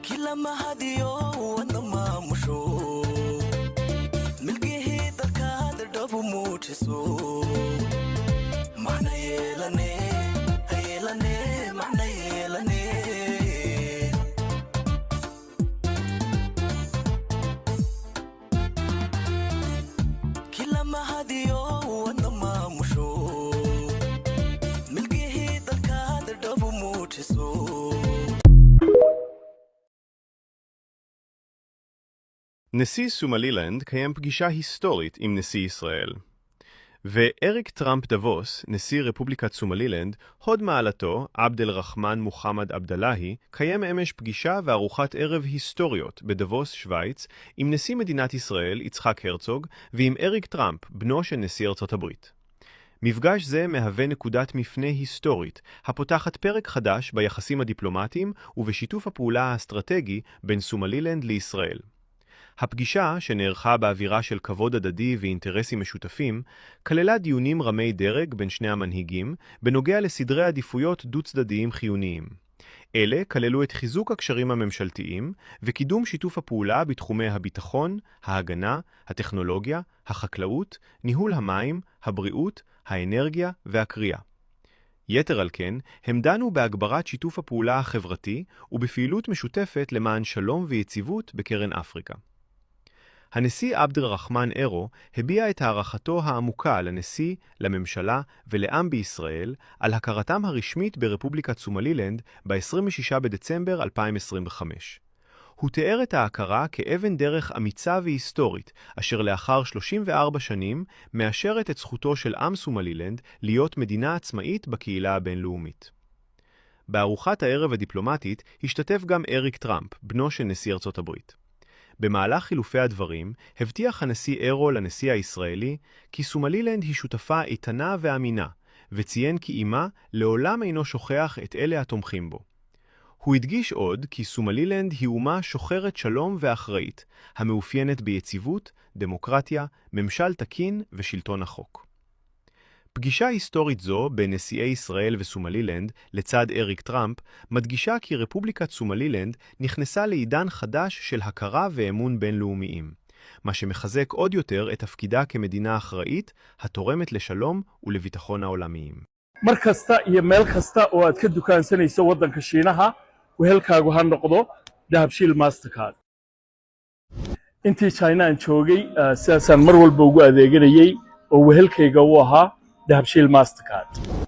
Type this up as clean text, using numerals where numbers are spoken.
kila mahadiyo wadna maamusho milkihii dalkaada dhabu muujiso macna yeelane hayeelane macna yeelane kila mahadiyo wadna maamusho milkihii dalkaada dhabu muujiso נשיא סומלילנד קיים פגישה היסטורית עם נשיא ישראל. ואריק טראמפ דבוס, נשיא רפובליקת סומלילנד, הוד מעלתו, עבד אל רחמן מוחמד עבדלהי, קיים אמש פגישה וארוחת ערב היסטוריות בדבוס, שוויץ, עם נשיא מדינת ישראל, יצחק הרצוג, ועם אריק טראמפ, בנו של נשיא ארצות הברית. מפגש זה מהווה נקודת מפנה היסטורית, הפותחת פרק חדש ביחסים הדיפלומטיים ובשיתוף הפעולה האסטרטגי בין סומלילנד לישראל. הפגישה, שנערכה באווירה של כבוד הדדי ואינטרסים משותפים, כללה דיונים רמי דרג בין שני המנהיגים, בנוגע לסדרי עדיפויות דו-צדדיים חיוניים. אלה כללו את חיזוק הקשרים הממשלתיים, וקידום שיתוף הפעולה בתחומי הביטחון, ההגנה, הטכנולוגיה, החקלאות, ניהול המים, הבריאות, האנרגיה והקריאה. יתר על כן, הם דנו בהגברת שיתוף הפעולה החברתי, ובפעילות משותפת למען שלום ויציבות בקרן אפריקה. הנשיא עבד אל רחמן אירו הביע את הערכתו העמוקה לנשיא, לממשלה ולעם בישראל על הכרתם הרשמית ברפובליקת סומלילנד ב-26 בדצמבר 2025. הוא תיאר את ההכרה כאבן דרך אמיצה והיסטורית, אשר לאחר 34 שנים מאשרת את זכותו של עם סומלילנד להיות מדינה עצמאית בקהילה הבינלאומית. בארוחת הערב הדיפלומטית השתתף גם אריק טראמפ, בנו של נשיא ארצות הברית. במהלך חילופי הדברים, הבטיח הנשיא אירו לנשיא הישראלי כי סומלילנד היא שותפה איתנה ואמינה, וציין כי אימה לעולם אינו שוכח את אלה התומכים בו. הוא הדגיש עוד כי סומלילנד היא אומה שוחרת שלום ואחראית, המאופיינת ביציבות, דמוקרטיה, ממשל תקין ושלטון החוק. פגישה היסטורית זו בין נשיאי ישראל וסומלילנד לצד אריק טראמפ מדגישה כי רפובליקת סומלילנד נכנסה לעידן חדש של הכרה ואמון בינלאומיים, מה שמחזק עוד יותר את תפקידה כמדינה אחראית התורמת לשלום ולביטחון העולמיים. markasta iyo meel kasta oo aad ka dukaansanayso wadanka Shiinaha wehelkaagu ha noqdo dahabshiil Mastercard. intii China aan joogay sidaasaan mar walba ugu adeeganayay oo wehelkayga uu ahaa dahabshiil Mastercard.